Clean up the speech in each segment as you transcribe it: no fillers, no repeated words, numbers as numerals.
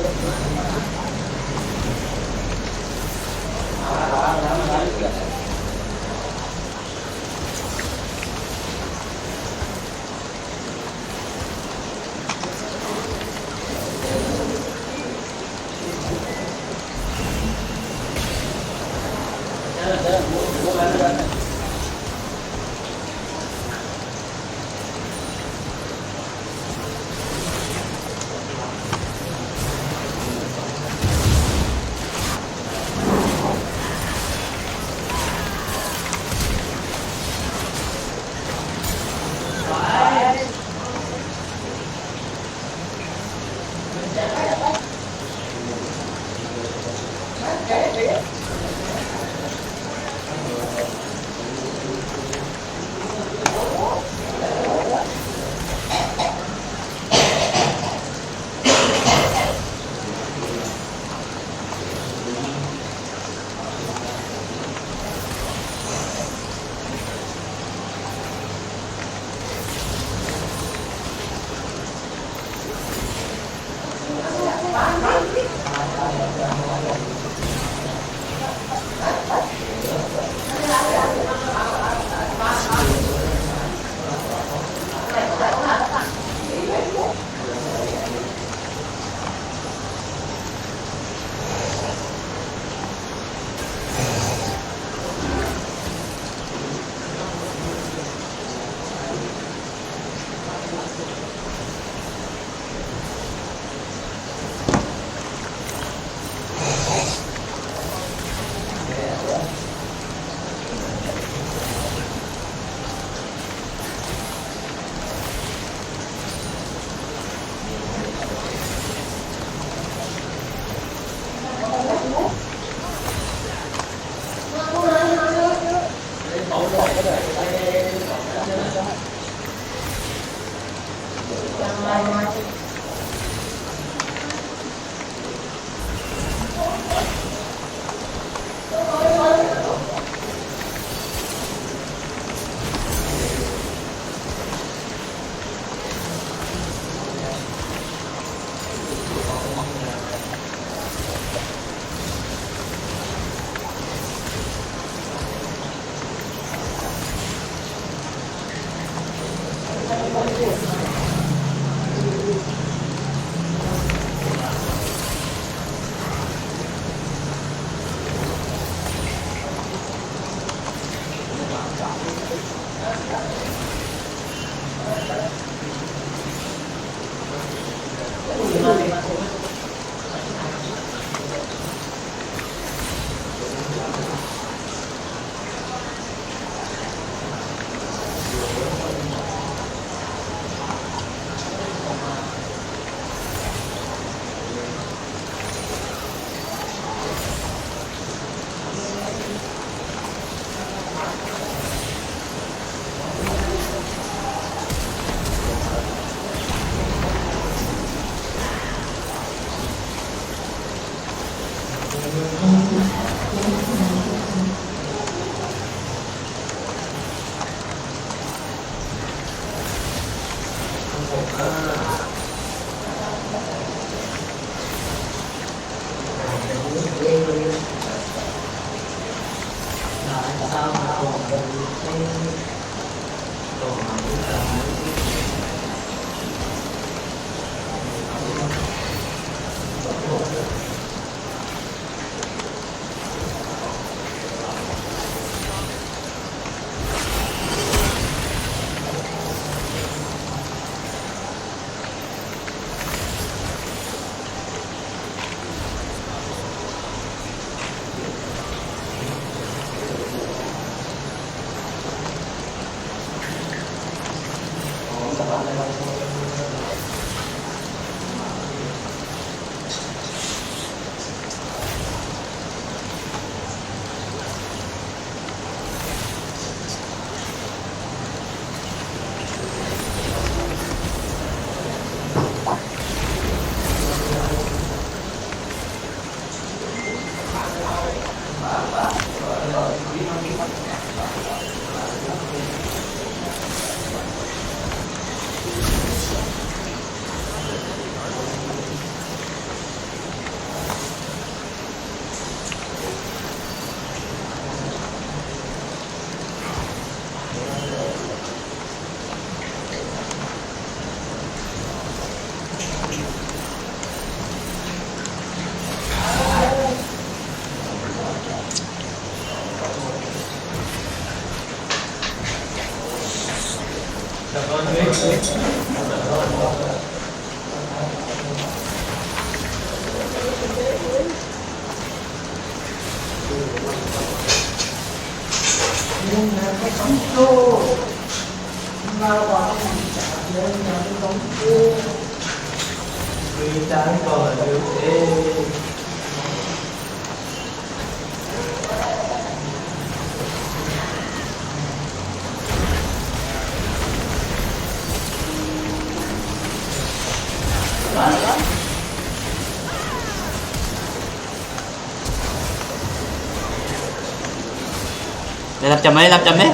เ Để 500 ấy, 500 đấy.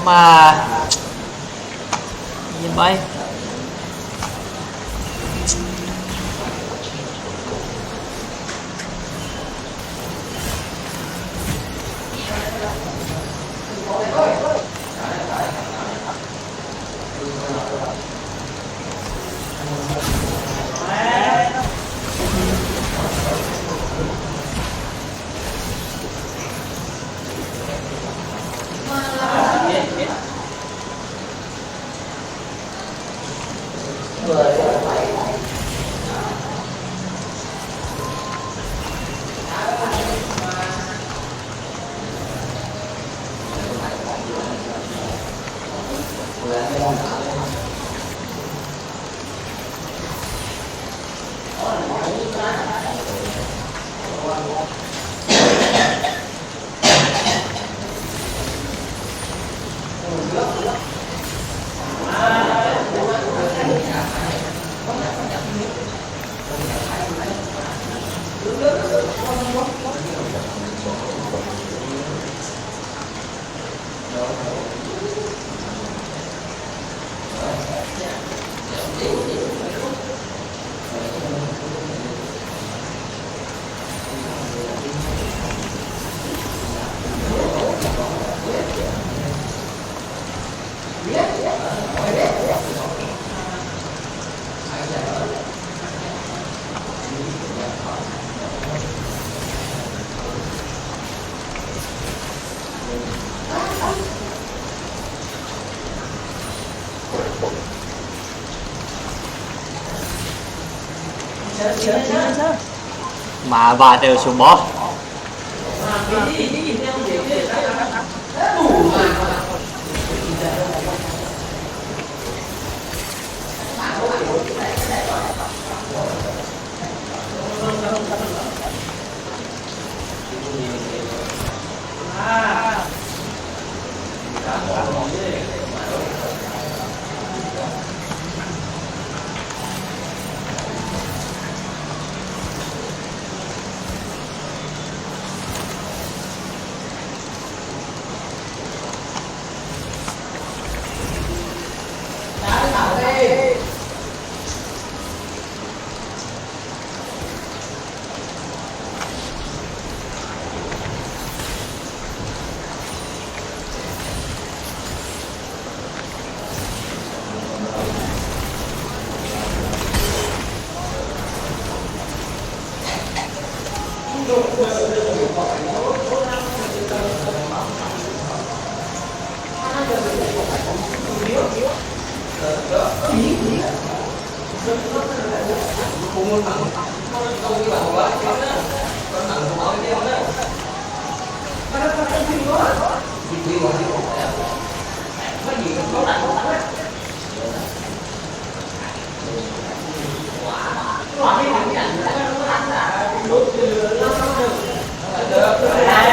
Mà nhìn bay mà và đều xuống bó. Được.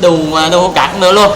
Đừng cắt nữa luôn.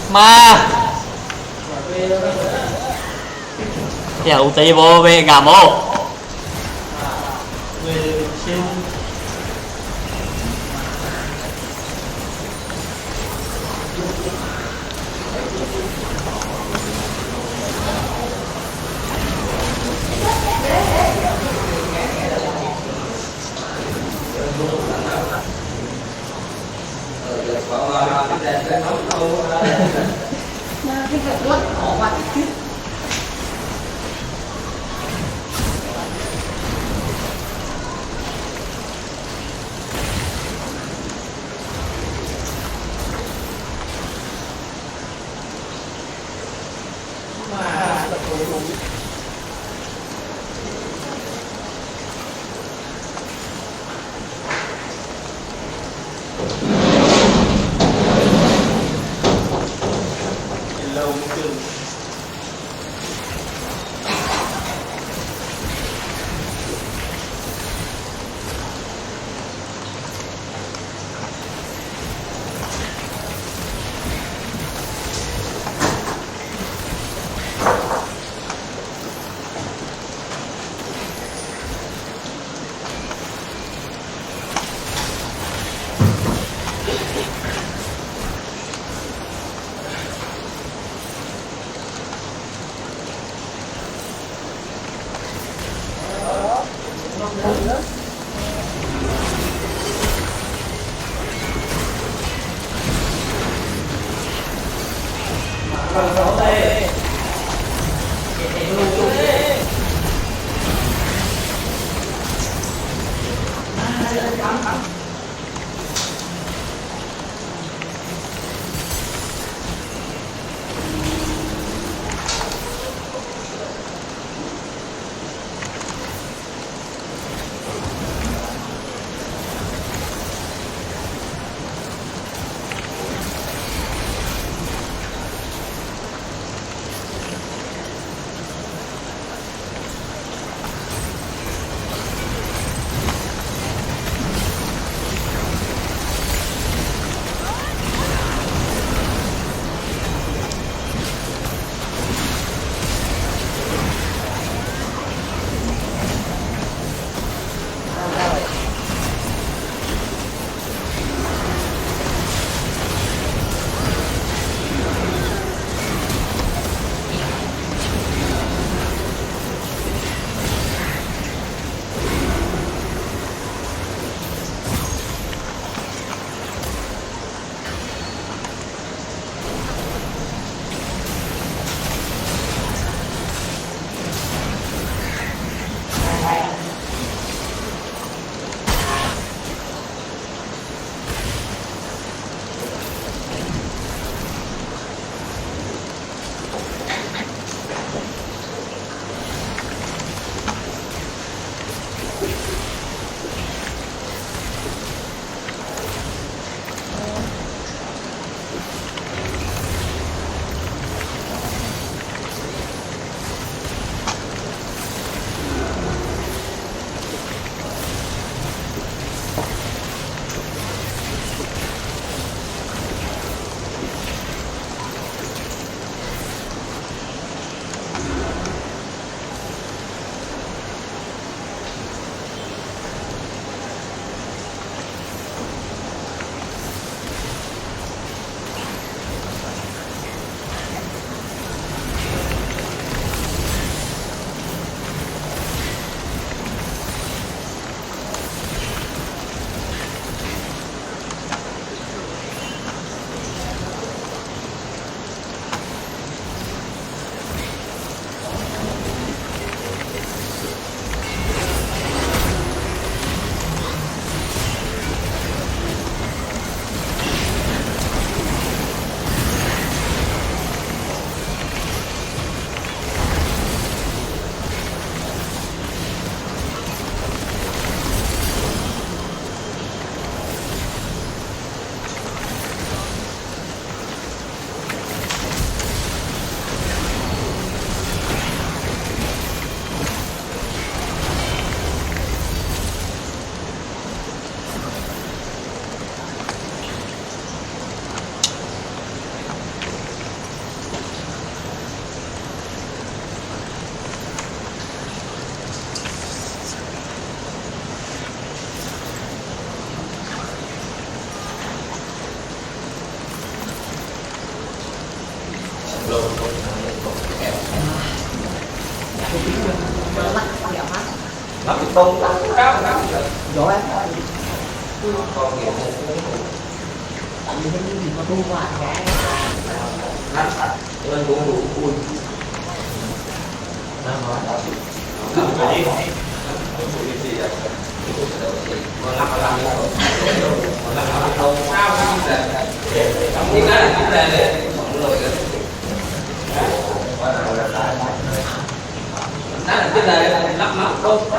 Ma theo ulti vô về gà mô lắp cái tông cao gió em con nghiệp như thế gì mà bu vào cái nên cũng đủ vui lắp lắp không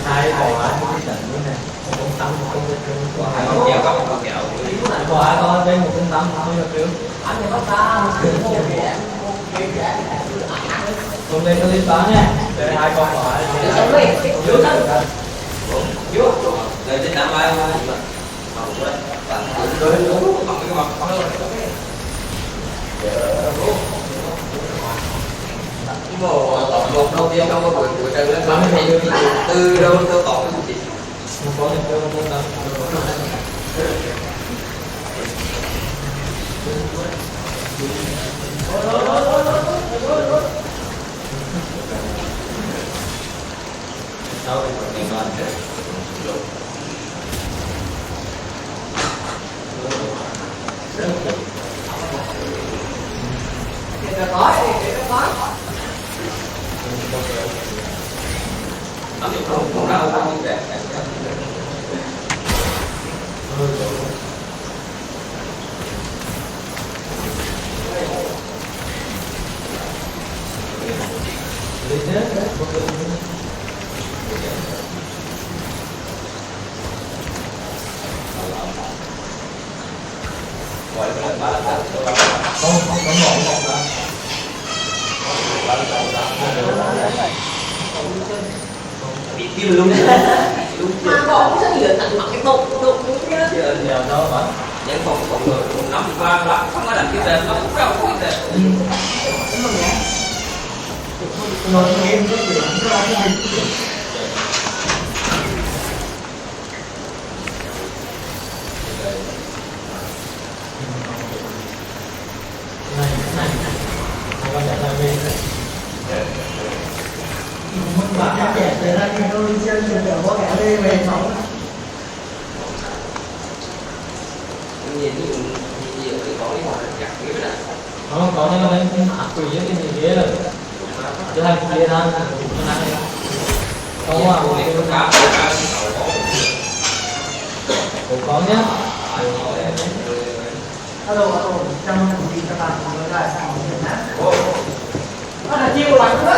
hai bò ăn cái trận như này một con tấm một con kẹo có một kẹo bò ăn con đây một con tấm không được được anh thì bắt ta hôm nay tôi đi bán nha để hai con bò ăn rồi trên đám ai một đầu tiên trong cái buổi trời lên bắn thì từ đâu đâu tỏ cái gì một con thì tôi không tấm đâu thì còn không đâu không đẹp không bỏ bị tiêu luôn mà bỏ rất nhiều tận mặt cái bụng đúng chứ giờ đó mà những phòng người cũng nắm qua lại không có làm cái tên nó cũng đâu có cái tên nói em cái chuyện đó là mất bạc cái đẹp để ra thì tôi đi chơi trường có kẻ đi về sống nhìn nhiều thì có cái món chặt cái này không có nhưng mà anh quỷ với cái gì ghế rồi chứ hành kia ra không à một cái cũng có nhá alo chăm gì các bạn mới lại sao nó là chiêu lắm đó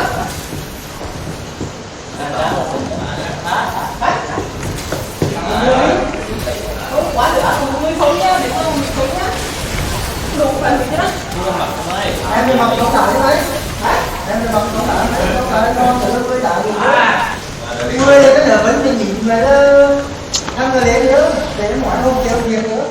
quá lửa không mới không nhá để không không nhá đủ phần gì đó em đi mặc con đợi đấy em đi mặc con đợi con tự với đợi mươi cái nửa bánh thì nhịn về đó ăn rồi để nữa để mọi hôm kêu việc nữa